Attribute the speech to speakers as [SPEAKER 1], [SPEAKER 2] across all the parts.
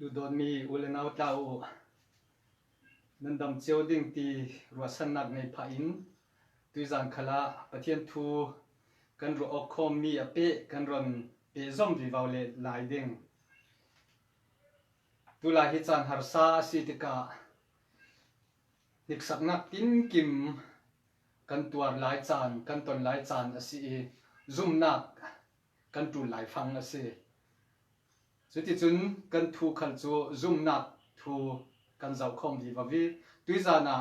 [SPEAKER 1] ดูโดนมีอุลนาวตาอูนันดำเจียวดิ่งตีรัวสันนักในพาอินตุยจานขลาประเทศทูกันรัวออกคอมมีอเปะกันรอนเปะซ่อมวิวาเลลายดิ่งตุลาฮิจานฮาร์ซาสิติกานิกสักนักตินกิมกันตัวหลายจานกันตนหลายจานอสิซุ่มนักกันตูหลายฟังอสิสุดที่จุนกันทูขันจูซุ่มนักทูกันเจ้าคอมวิวาวีตุยจานะ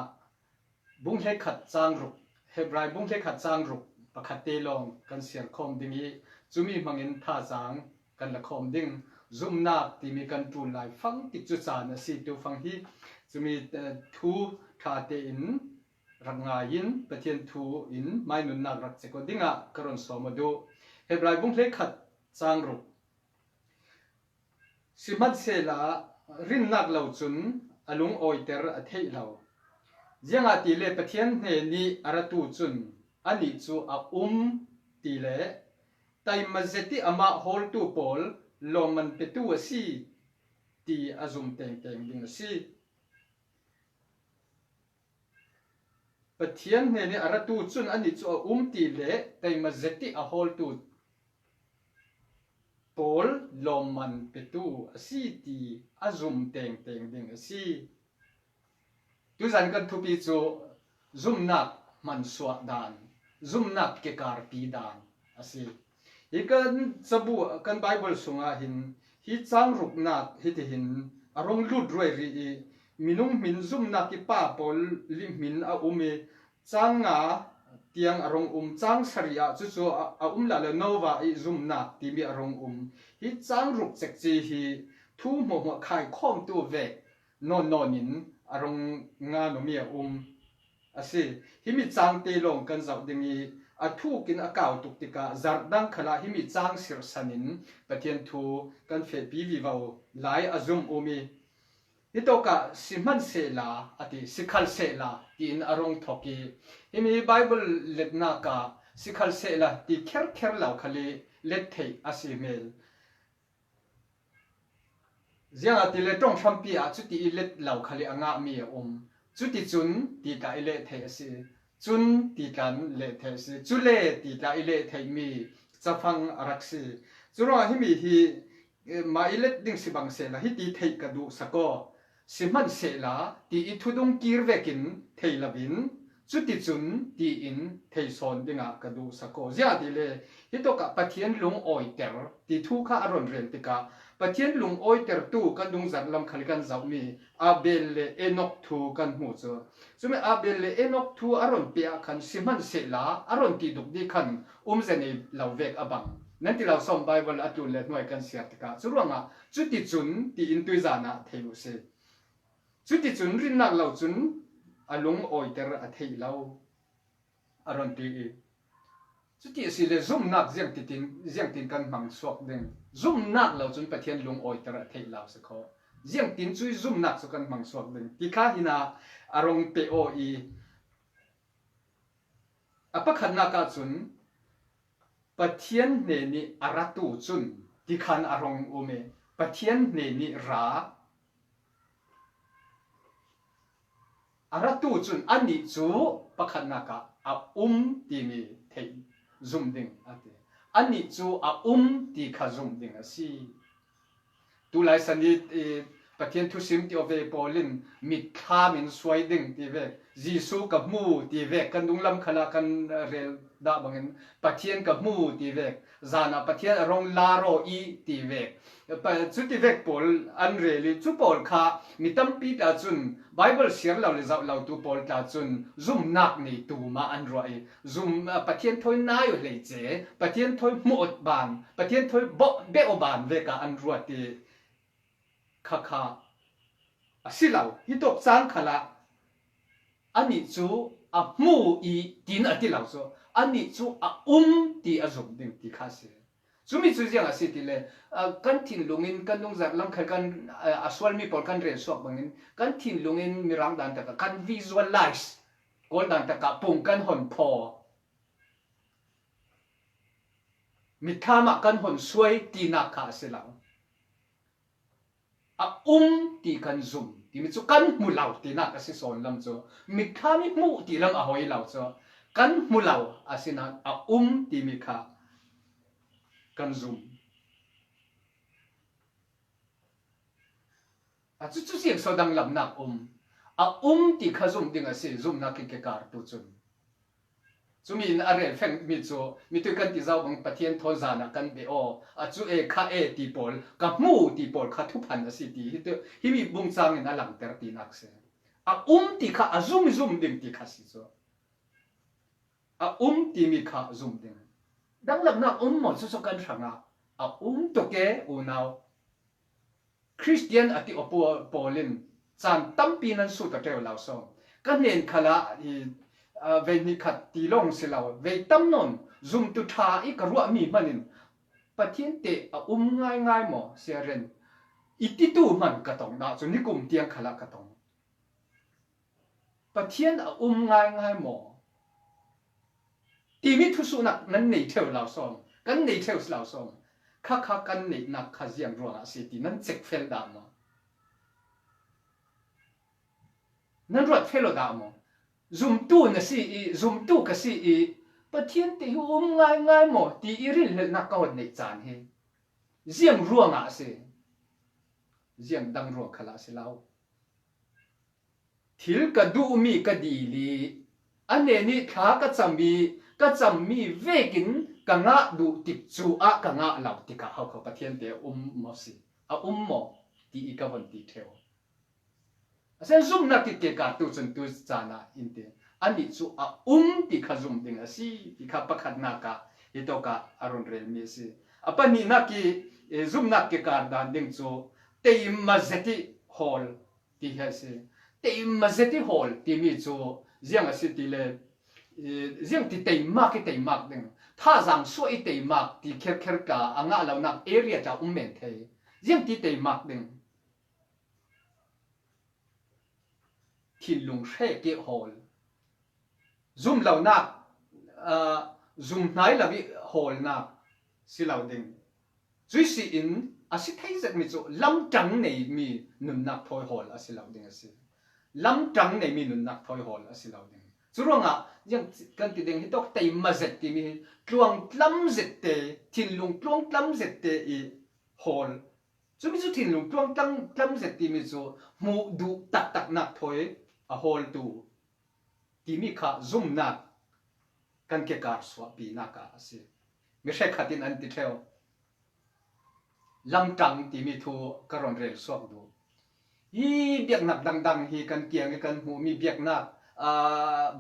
[SPEAKER 1] บุ้งเฮขัดจางรุกเฮบรายบุ้งเฮขัดจางรุกประคัตเตลองกันเสียคอมดิ่งจุมีมังเงินท่าจางกันละคอมดิ่งซุ่มนักที่มีกันตูหลายฟังติดจุดจานสิตัวฟังที่จะมีทูท่าเตอินรักงายินประเทศทูอินไม่นุนนักรักเจก็ดิ่งกระรอนสมดูเฮบรายบุ้งเฮขัดจางรุกสิมัดเสลารินนักเหล่าจุนอลุงโอยเตอร์อเทยเหล่ายังอาตีเลประเทศเนนีอาราตูจุนอันนี้จูอาตีเลแต่มาเจติอามาโฮลตูโพลลมมันเป็นตัวสีตีอาจุมเต็งดิ่งสีประเทศเนนีอาราตูจุนอันนี้จูอาตีเลแต่มาเจติอาโฮลตูPaul loman petu asiti azum teng ding asi tu zan kan thupi chu zum nak man suak dan zum nak ke kar pi dan asi ikan sabu kan bible sunga hin hi chang ruk nak hi ti hin arong lut roi ri minung min zum nak ki pa pol lim min a umi changa tiang arong chang saria chu chu a la le nova I zum na ti mi arong hi chang ruk chek chi hi thu mo mo khai khom tu ve non in arong nga no mi asi hi mi chang te long kan zau dingi a thu kin a kaw tuk tika zardang khala hi mi chang sir sanin pathian thu kan fe pi vi vau lai azum umi ito ka siman sela ati sikhal sela tin arong thoki imi bible letna ka sikhal sela ti kher law khali let thei asimel zia ati le tong thampi a chuti let law khali anga mi chuti chun ti ka ile thei asi chun ti kan le thei si chule ti ka ile thei mi chafang araksi churo hi mi hi ma ilet ding sibang sela hi ti thei ka du sako siman sela ti ithudung kirvekin theilavin chuti chun ti in theison dinga kadu sako zia dile hitoka pathian lung oiter ti thu kha aron rel tika pathian lung oiter tu kadung zat lam khalikan zawmi abel le enok thu kan mu chu chume abel le enok thu aron pia khan siman sela aron ti duk di khan zene lawvek abang nanti law som bible atul le noi kan siat tika churonga chuti chun ti in tuizana theiu se chuti chun rin nak lau chun alung oiter a thei lau aron ti chuti si le zum nak ziang tin kan mang suak ding zum nak lau chun pathian lung oiter a thei lau se kho ziang tin chui zum nak so kan mang suak ding ti kha hina arong pe o I apakhat na ka chun pathian ne ni aratu chun ti khan arong ume pathian ne ni ra aratu chun ani chu pakhat naka a ti mi thei zum ding ate ani chu a ti kha zum ding asi tu lai sani pathian thu sim ti ove polin mit kha min swai ding ti ve jisu ka mu ti ve kan dung lam khala kan rel da bangin pathian ka mu ti ve zana pathian rong la ro I ti ve pa chu ti ve pol an reli chu pol kha mitam pi ta chun bible share law le zaw law tu pol ta chun zum nak ni tu ma an roi zum pathian thoi na yo le che pathian thoi mot ban pathian thoi bo be o ban ve ka an ruat ti kha asilaw hitok chang khala ani chu a mu I tin ati law so ani chu a ti azum ding ti kha se chumi chu jiang a city le kan thin lungin kan dung zat lam khal kan aswal mi pol kan re sok bangin kan thin lungin mirang dan ta kan visualize kol dan ta ka pung kan hon pho mi thama kan hon suai ti na kha se law a ti kan zoom ti mi chu kan mu lau ti na ka si son lam chu mi kha mi mu ti lam a hoi lau chu kan mu lau asina a ti mi kha kan zoom a chu chu siang so dang lam nak a ti kha zoom ding a si zoom na ki ke kar tu chun chu mi in are pheng mi chu mi tu kan ti zau bang pathian tho zana kan be o a chu e kha e ti pol ka mu ti pol kha thu phan a si ti hi mi bung chang in alang ter ti nak se a ti kha a zoom ding ti kha si chu a ti mi kha zoom ding dang lam na mo chu so kan thanga a to ke u now Christian ati opo polin chan tampi nan su ta tel law so kan nen khala hi ve ni khat ti long se law ve tam non zoom tu tha I ka ruwa mi manin pathian te a ngai mo se ren iti tu man ka tong na chu ni kum tiang khala ka tong pathian a ngai mo ti mi thu su nak nan nei tel law so kan nei tel law so kha kan nei nak kha jiang ruwa si ti nan chek fel da mo nan ruat fel da mo zoom tu na si zoom tu ka si pathian te hu ngai mo ti iril le na ka hon nei chan he jiang ruang a se jiang dang ruang khala se lao thil ka du mi ka di li ane ni kha ka cham mi vekin ka nga du tik chu a ka nga lau ti ka hau ko pathian te mo si a mo ti I ka hon ti theo asen zoom na ti ke ka tu chun tu chana inte ani chu a ti kha zoom ding a si ti kha pakhat na ka ito ka aron rel mi si apani na ki zoom na ke ka dan ding chu te mazeti hall ti ha si te mazeti hall ti mi chu jiang a si ti le jiang ti te mak ding tha jang so I te mak ti kher ka anga lo nak area ta men the jiang ti te mak ding Thiên lùng xe kế hồn zoom lâu nạc zoom nái là bị hồn nạc xí lâu đình duy xí in xí thấy giật mi chỗ lâm trắng này mi nụn nạc thôi hồn xí lâu đình xí lâm trắng này mi nụn nạc thôi hồn xí lâu đình chú rong nhưng cần thì đình tóc tay mà giật thì mi truong lắm giật tê thiên lùng truong lắm giật tê hồn chú mi chú thiên lùng truong lắm giật thì mi chỗ mù đủ tắc nạc thôi a hol tu ti mi kha zoom na kan ke kar swa pi na ka ase mi she khatin an ti theo lam tang ti mi thu karon rel swak du hi biak nak dang hi kan kiang kan hu mi biak nak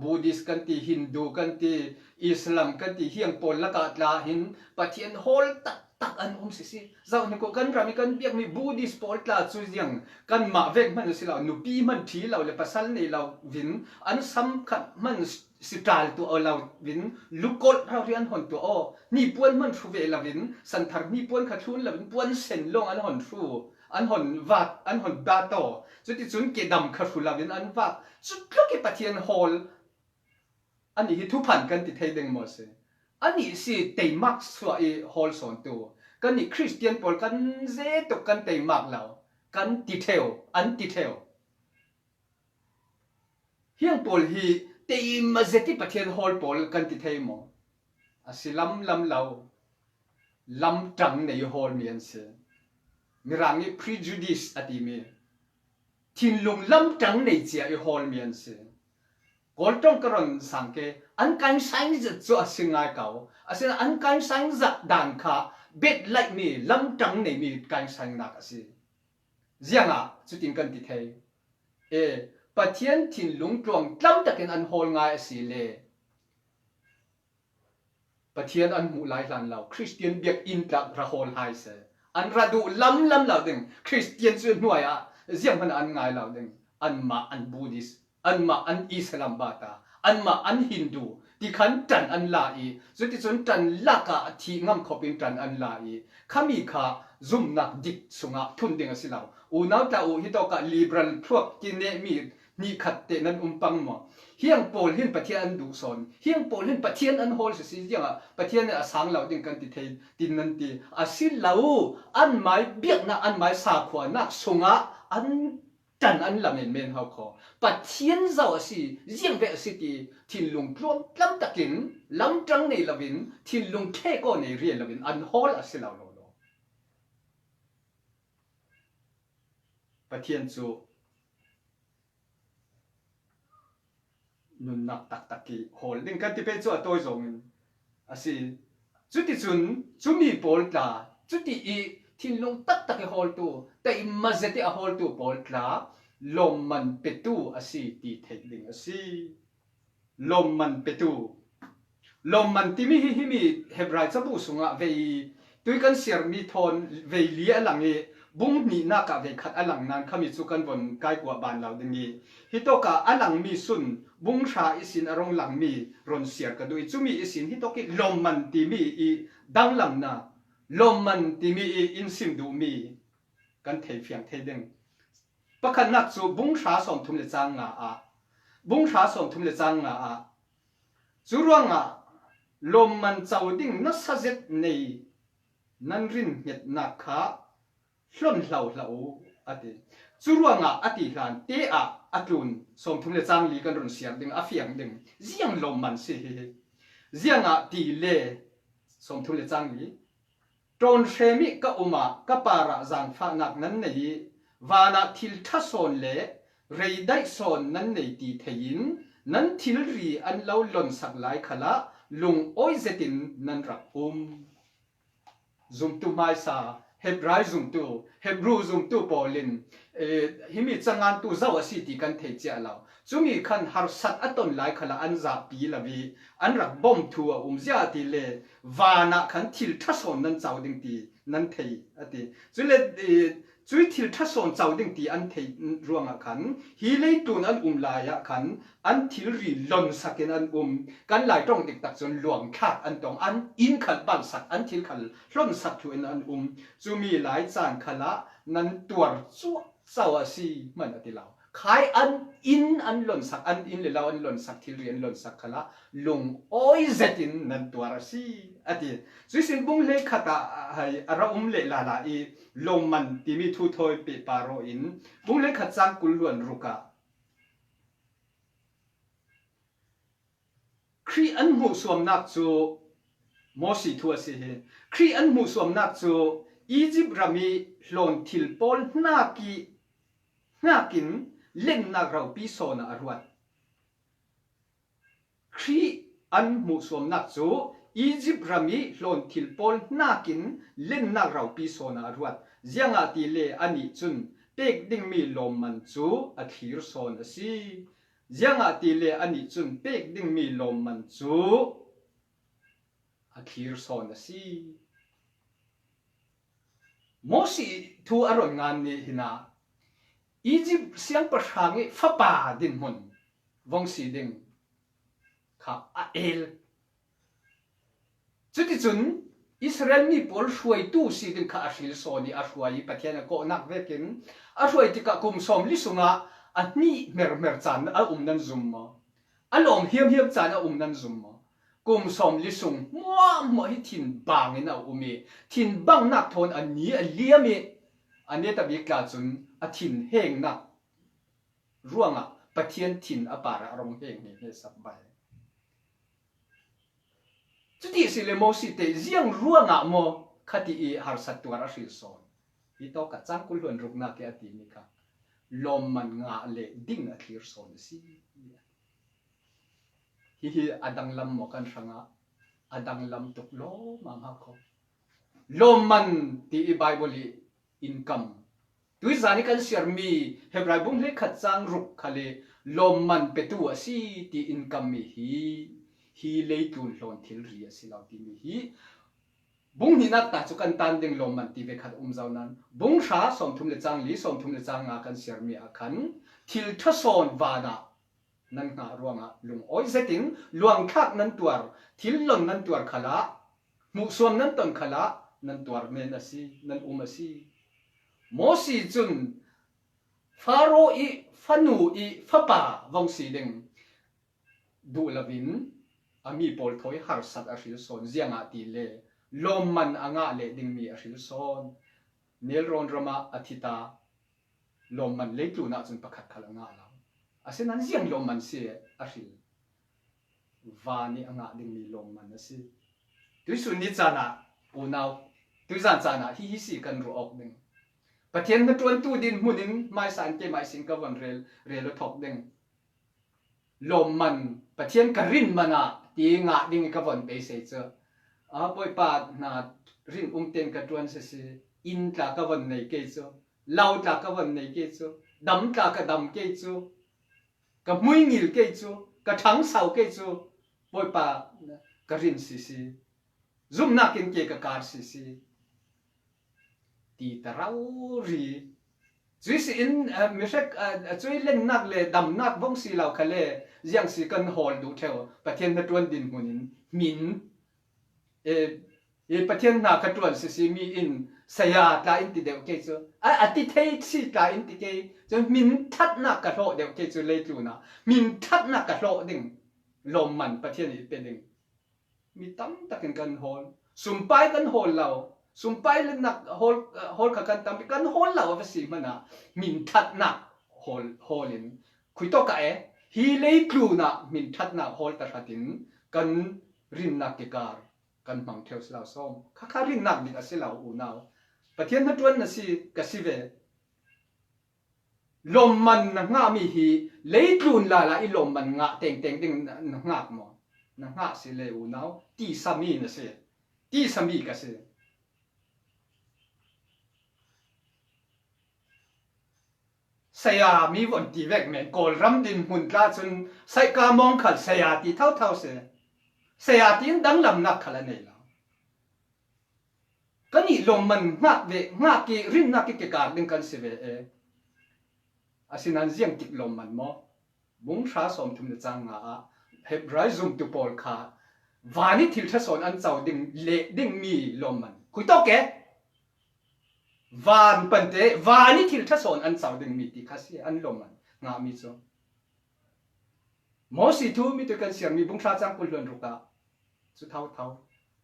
[SPEAKER 1] Buddhist kan ti Hindu kan ti Islam kan ti hiang pol la ka tla hin pathian hol tak an si zau ni ko kan rami kan biak mi Buddhist pol tla chu jiang kan ma vek man si law nu pi man thi law le pasal nei law vin an sam khat man sitral tu o law vin lukol rau rian hon tu o ni puan man thu ve la vin san thar ni puan kha thun la vin puan sen long an hon thu an hon vat an hon ba to chu ti chun ke dam kha thu la vin an vat chu tlo ke pathian hol ani hi thu phan kan ti thei deng mo se ani si te mak swa I hol son tu kan ni Christian pol kan ze to kan te mak law kan ti theo an ti theo hiang pol hi te ma ze ti pathian hol pol kan ti thei mo asilam lam law lam tang nei hol mian se mirangi prejudice ati mi thin lung lam tang nei chia I hol mian se gol tong karon sangke an kan sang zat chu asingai kaw asin an kan sang zat dan kha bet like me lam tang nei mi kan sang nak asi zianga chutin kan ti thei pathian thin lung tuang tlam takin an hol ngai asi le pathian an mu lai lan law Christian biak in tlak ra hol hai se an radu lam law ding Christian chu nuai ziang man an ngai law ding an ma an Buddhist an ma an Islam bata an ma an Hindu ti khan tan an la I chu ti chun tan la ka thi ngam khopin tan an la I khami kha zum nak dik sunga thun ding asilaw u naw ta u hi to ka liberal thuak ki ne mi ni khat te nan pang mo hiang pol hin pathian an du son hiang pol hin pathian an hol si yang pathian a sang lau ding kan ti thei tin nan ti asil lau an mai biak na an mai sa khwa na sunga an tan an lam en men hau kho pathian zau si riang ve si ti thin lung plom lam takin lam tang nei lavin thin lung the ko nei ri lavin an hol asil lau lo pathian chu nun nak tak taki holding kan ti pe chu atoi zong asi chuti chun chumi pol tla chuti I thin long tak tak hol tu ta imazeti a hol tu pol tla lom man petu asi ti theiling asi lom man petu lom man ti mi hi mi hebrai chabu sunga vei tui kan siar mi thon vei li alangi bung ni na ka ve khat alang nan khami chu kan bon kai kwa ban lau dingi hitoka alang mi sun bung sha isin arong lang mi ron siar ka dui chumi isin hitoki lom man ti mi I dang lam na lom man ti mi I in sim du mi kan thei fiang thei ding pakhan nak chu bung sha som thum le chang nga a bung sha som thum le chang nga a churuanga lom man chau ding na sajet nei nan rin het na kha hlon hlau hlau ati churuanga ati hlan te a atlun som thum le chang li kan ron siam ding a fiang ding ziang lom man si zianga ti le som thum le chang li tron shemi ka uma ka para zang pha nak nan nei wana thil tha son le rei dai son nan nei ti thein nan thil ri an lo lon sak lai khala lung oi zetin nan rak zum tu mai sa Hebrai zum tu Hebrew zum tu polin himi changan tu zawa si ti kan thei cha law chumi khan har sat aton lai khala an za pi lawi an rak bom thu a zia ti le wana khan thil tha son nan chaw ding ti nan thei ati chule chui thil tha son chaw ding ti an thei ruanga khan hi lei tun an la ya khan an thil ri lon saken an kan lai tong dik tak chon luang khat an tong an in khal ban sak an thil khal hlon sak thu en an chumi lai chan khala nan tuar chu sawa si man ati law khai an in an lon sak an in le law an lon sak thil ri an lon sak khala lung oi zetin nan tuar si ati suisin bung le khata hai ara le la la I lom man ti mi thu thoi pe paro in bung le khat chang kul luan ruka khri an mu suam nak chu mosi thu ase he khri an mu suam nak chu Egypt rami hlon thil pol nakin len na rau pi so na arwat khri an mu suam nak chu Egypt rami hlon thil pol nakin len na rau pi so na arwat zianga ti le ani chun pek ding mi lom man chu a thir son asi zianga ti le ani chun pek ding mi lom man chu a thir son asi Mosi thu aron ngan ni hina Egypt siang pashangi fapa din hun vong si ding kha a el chuti chun Israel mi pol shuai tu si ding kha ashil so ni ashwai pathian ko nak vekin ashwai tika kum som li sunga ani mer chan a nan zum ma alom hiam chan a nan zum ma kum som li sung mo hi thin bang ina thin bang nak thon ani a liami ane ta bi ka chun a thin heng na ruanga pathian thin a para rong heng ni he sab bai chuti sile mo si te ziang ruanga mo khati I har satwara sil son I to ka chang kul hon ruk na ke ati ni ka lom man nga le ding a clear son si hi adang lam mo kan sanga adang lam tuk lo ma ko lom man ti Bible income tui zani kan siar mi hebrai bung le khat chang ruk khale lom man petu asi ti income mi hi lei tun hlon thil ri asi law ti mi hi bung ni nak ta chu kan tan ding lom man ti ve khat zau nan bung sha som thum le chang nga kan siar mi a khan thil tha son wana nan nga ruanga lung oi zetin luang khak nan tuar thil lon nan tuar khala mu som nan ton khala nan tuar men asi nan asi Mosi chun pharo i phanu i phapa vong si ding du lavin ami pol thoi har sat a hril son zianga ti le lom man anga le ding mi a hril son nel ron rama athita lom man le tu na chun pakhat khalanga la asen an ziang lom man se a hril vani anga ding mi lom man asi tu sun ni chana unau tu zan chana hi si kan ro ok ding pathian na tuan tu din munin mai san ke mai sing ka wan rel lo thok ding lom man pathian ka rin mana ti nga ding ka wan pe se cha a poi pa na rin ten ka tuan se se in tla ka wan nei ke cho lau tla ka wan nei ke cho dam tla ka dam ke cho ka mui ngil ke cho ka thang sau ke cho poi pa ka rin si si zum na kin ke ka kar si si ti tarau ri chui si in misek chui len nak le dam nak vong si lau khale jiang si kan hol du theo pathian na tuan din munin min e pathian na ka tuan si mi in saya ta in ti deu ke chu a ti thei si ta in ti ke chu min that na ka tho deu ke chu le tu na min that na ka tho ding lom man pathian i pe ding mi tam takin kan hol sumpai kan hol lau sumpai le nak hol ka kan tam kan hol lau va si mana min that na holin khui to ka e hi le tlu na min that na hol ta hatin kan rin na ke kar kan mang theo lau som kha rin nak ni ase lau u nau pathian na tuan na si ka si ve lom man na nga mi hi le tlun la i lom man nga teng ding na ngak mo na nga si le u nau ti sami na se ti sami ka se saya mi won ti vek men kol ram din hun tla chun sai ka mong khal saya ti thau se saya tin dang lam nak khala nei la kani lom man ngak ve ngak ki rin nak ki ke kar ding kan se ve e asinan ziang tik lom man mo bung sha som thum na chang nga a heb rai zum tu pol kha vani thil tha son an chau ding le ding mi lom man khui to ke van pante vani thil tha son an chau ding mi ti khasi an lom man nga mi cho mo si thu mi tu kan siang mi bung sha chang kul lon ruka chu thau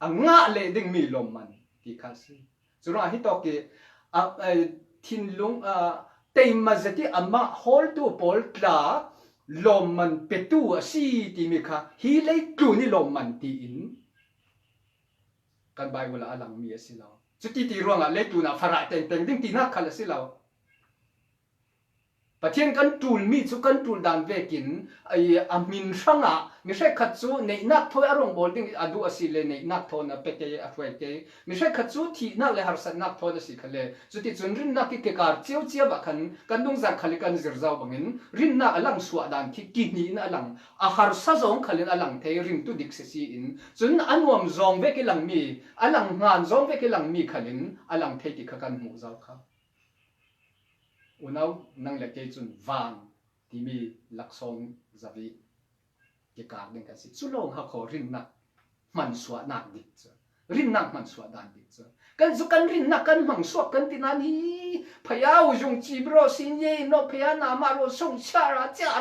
[SPEAKER 1] anga le ding mi lom man ti khasi chu ra hi to ke a thin lung a tei mazati amma hol tu pol tla lom man petu si ti mi kha hi le tu ni lom man ti in kan bai wala alang mi asilaw chu ti ruanga le tu na fara teng ding ti na khala silaw pathian kan tul mi chu kan tul dan vekin ai amin sanga mi se khat chu nei nak thoi arong bol ding adu asile nei nak thon a peke a hwel ke mi se khat chu thi na le har san nak thon asi khale chu ti chun rin nak ki ke kar chiu chia ba kan dung zan khali kan zir zaw bangin rin na alang suwa dan thi ki ni na alang a har sa zong khalin alang the ring tu dik se si in chun anwam zong ve ke lang mi alang ngan zong ve ke lang mi khalin alang the ki kha kan mu zaw kha unau nang le ke chun van ti mi laksong zavi ke kar ding ka si chulong ha kho rin na man suwa nak dik cha rin nak man suwa dan dik cha kan zu kan rin nak kan mang suwa kan tinan hi phaya u jung chi bro sin ye no phaya na ma ro song cha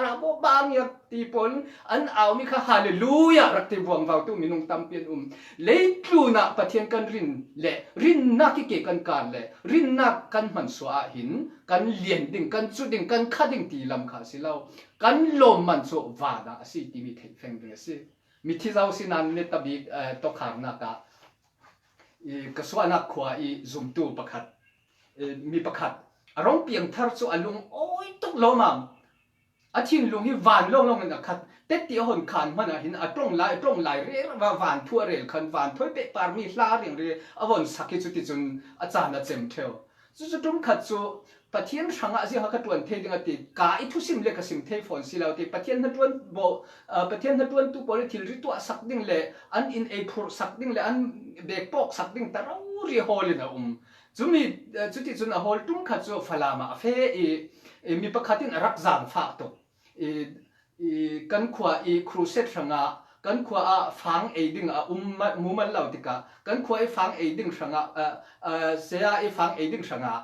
[SPEAKER 1] ra bo bang ya ti pon an aw mi kha hallelujah rak ti buang vaw tu minung tam pian le tlu na pathian kan rin le rin na ki ke kan kar le rin na kan man suwa hin kan lien ding kan chu ding kan kha ding ti lam kha silaw kan lom man so va da si ti mi thei feng ding si mi thi zaw sinan ne tabi to khar na ka ka suana khwa i zum tu pakhat mi pakhat arong piang thar chu alung oi tuk lomam athin lung hi van long na khat te ti hon khan mana hin atong lai re wa van thua rel khan van thoi pe par mi hla ring re avon sakhi chu ti chun achana chem theo chu tum khat chu pathian thanga ji ha ka tuan the ding ati ka I thu sim le ka sim the phone silaw ti pathian na tuan bo pathian na tuan tu pol thil ri tu sak ding le an in a phur sak ding le an bek pok sak ding tarau ri holina chumi chuti chun a hol tum kha chu falama fe e mi pakhatin rak zam fa to kan khwa crusade thanga kan khwa a phang e ding a mumal lautika kan khwa e phang e ding thanga sea e phang e ding thanga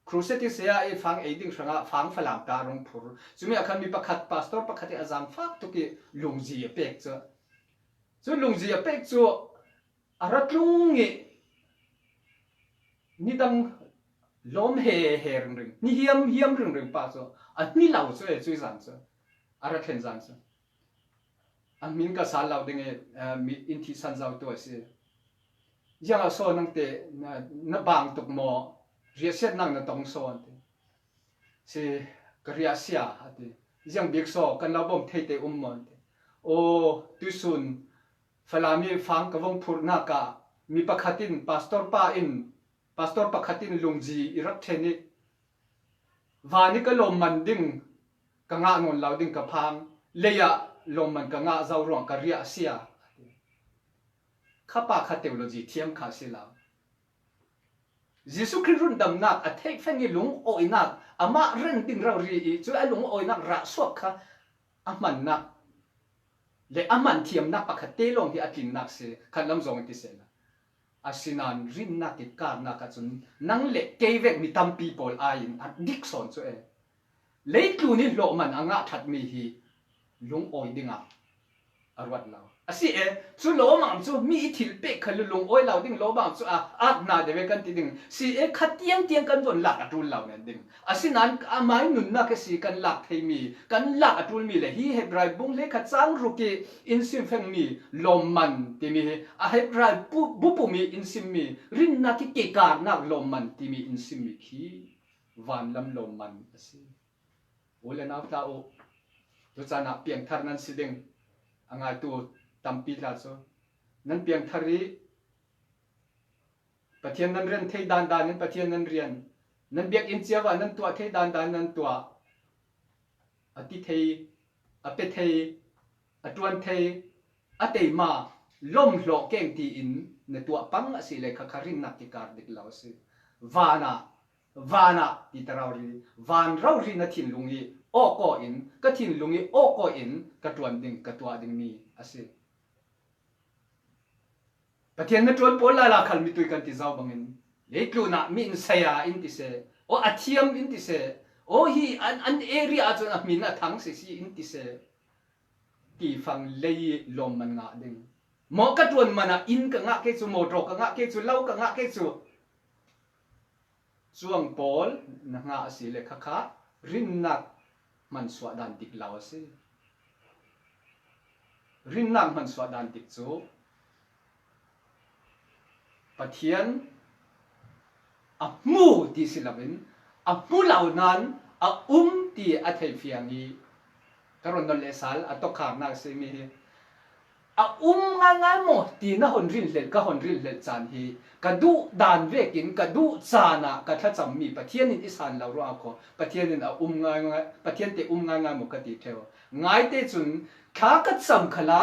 [SPEAKER 1] cruceti sia e fang e ding sanga fang falam ta rong phur chumi akhan mi pakhat pastor pakhat azam fak to ki lungji a pek chu lungji a pek chu aratlungi ni dang lom he ring ni hiam ring pa chu a ni lau chu e chui zan chu ara thlen zan chu a min ka sal lau ding e mi in thi san zau to se yang a so nang te na bang tuk mo riaset nang na tong so ante se karia sia ate yang big so kan la bom thei te mon o tu sun falami fang ka wong phur na ka mi pakhatin pastor pakhatin lungji irak theni wani ka lom man ding ka nga ngon lau ding ka phang leya lom man ka nga zau rong ka ria sia khapa khateulogy thiam kha sila Jesu Christ run dam nak a thek fengi lung oi nak ama ren ding rau ri i chu a lung oi nak ra suak kha aman nak le aman thiam nak pakhat te long hi atin nak se khan lam zong ti se na asinan rin nak ki ka nak ka chun nang le ke vek mi tam people a in at dikson chu e le tlu ni lo man anga that mi hi lung oi dinga arwat law asi e chu lo mam chu mi thil pe khal lung oi law ding lo mam chu a na de ve kan ti ding si e khatiang tiang kan don lak atul law nen ding asinan amai nun na ke si kan lak thei mi kan lak atul mi le hi hebrai bung le kha chang ruki in sim feng mi lom man ti mi a hebrai bu mi in sim mi rin na ki ke kar na lom man ti mi in sim mi khi van lam lom man asi ole na ta o to chana piang thar nan si ding angai tu tampi la so nan piang thari pathian nan ren thei dan nan pathian nan rian nan biak in chiawa nan tua thei dan nan tua ati thei ape thei atuan thei atei ma lom hlo keng ti in na tua pang asi le khakharin nak ti kar dik law si vana ti tarawri van rawri na thin lungi o ko in ka thin lungi o ko in ka tuan ding ka tua ding mi asi pathian na tuan pola la khal mi tui kan ti zau bangin le tlu na mi in saya in ti se o athiam in ti se o hi an area chu na min na thang se si in ti se ti phang lei lom man nga ding mo ka tuan mana in ka nga ke chu mo tro ka nga ke chu lau ka nga ke chu chuang pol na nga asi le khakha rin nak man swa dan dik law si rin nak man swa dan dik chu pathian a mu ti silawin a mu law nan a ti a thei fiangi karon don le sal a to khang na se mi a nga mo ti na hon rin le ka hon rin le chan hi ka du dan vekin ka du chana ka tha cham mi pathian in isan law ro ko pathian in a nga pathian te nga mo ka ti theo ngai te chun kha ka cham khala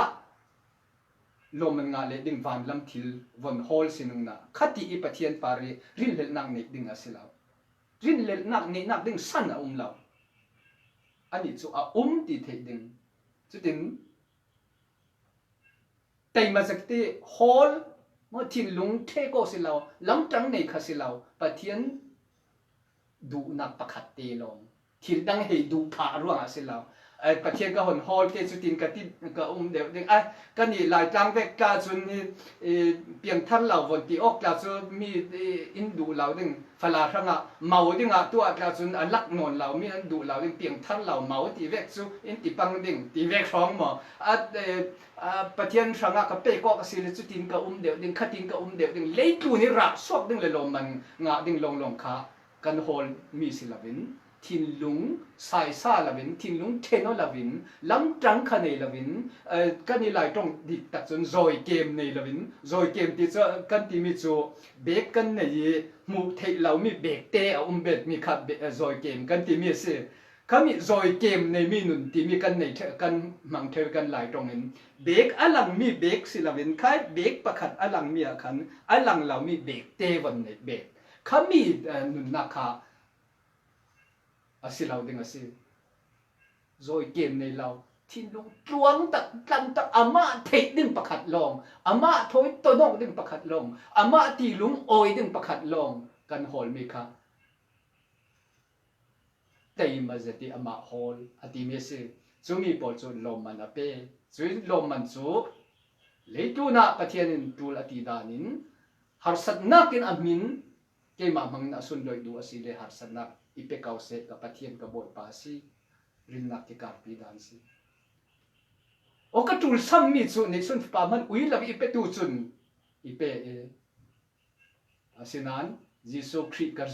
[SPEAKER 1] loman nga le ding van lam thil von hol sinung na khati I pathian pari rin le nak ne ding asilaw rin le nak ne nak ding san a law ani chu a ti the ding chu tin tay ma sakti hol mo thin lung the ko silaw lam tang nei khasilaw pathian du nak pakhat te long thil dang hei du pha ruang asilaw pathian ka hon hol ke chu tin ka ti ka deu ding ai ka ni lai tlang vek ka chun ni piang thar law von ti ok la chu mi in du law ding phala thanga mau ding a tua ka chun a lak non law mi an du law ding piang thar law mau ti vek chu in ti pang ding ti vek thong mo pathian thanga ka pe ko ka sil chu tin ka deu ding khatin ka deu ding lei tu ni ra sok ding le lom man nga ding long kha kan hol mi silavin thin lung sai sa lavin thin lung theno lavin lam trang khane lavin kan ni lai tong dik tak chun zoi game nei lavin zoi game ti cha kan ti mi chu bek kan nei mu thei lau mi bek te a bet mi khat zoi game kan ti mi se kami zoi game nei mi nun ti mi kan nei kan mang theu kan lai tong in bek alang mi bek si lavin khai bek pakhat alang mi a khan alang lau mi bek te wan nei bek kami nun na kha asilaw ding asi zoi game nei law thin lung tuang tak tlang tak ama thei ding pakhat long ama thoi tonok ding pakhat long ama ti lung oi ding pakhat long kan hol mi kha tay mà zeti ama hol ati me se chumi pol chu lom man ape chui lom man chu leituna pathianin tul ati danin harsat nakin admin ke ma mangna sun loi du asile harsat nak ipe kause ka pathian ka boi pa si rin nak ke karpi dan si o ka tul sam mi chu ne sun pa man ui la ipe tu chun ipe asinan Jisu Christ ka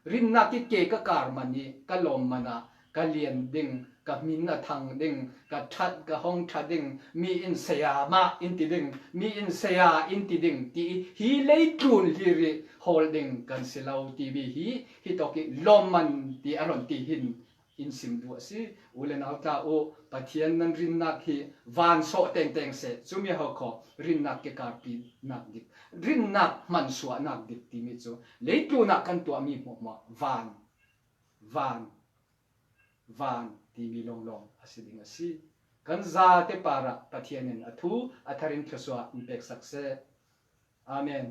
[SPEAKER 1] rin na ki ke ka kar mani ka lom mana ka lian ding ka min na thang ding ka that ka hong tha ding mi in saya ma in ti ding mi in saya in ti ding ti hi lei tun hi ri holding kan silau tv hi to ki lom man ti aron ti hin in sim du si ulen auta o pathian nan rin na ki van so teng teng se chumi ho kho rin na ke kar pi nak dik rin nak man suwa nak dik ti mi chu leitu na kan tu mi mo van ti mi long long asiding asi kan za te para pathianin athu atharin thoswa impek sakse amen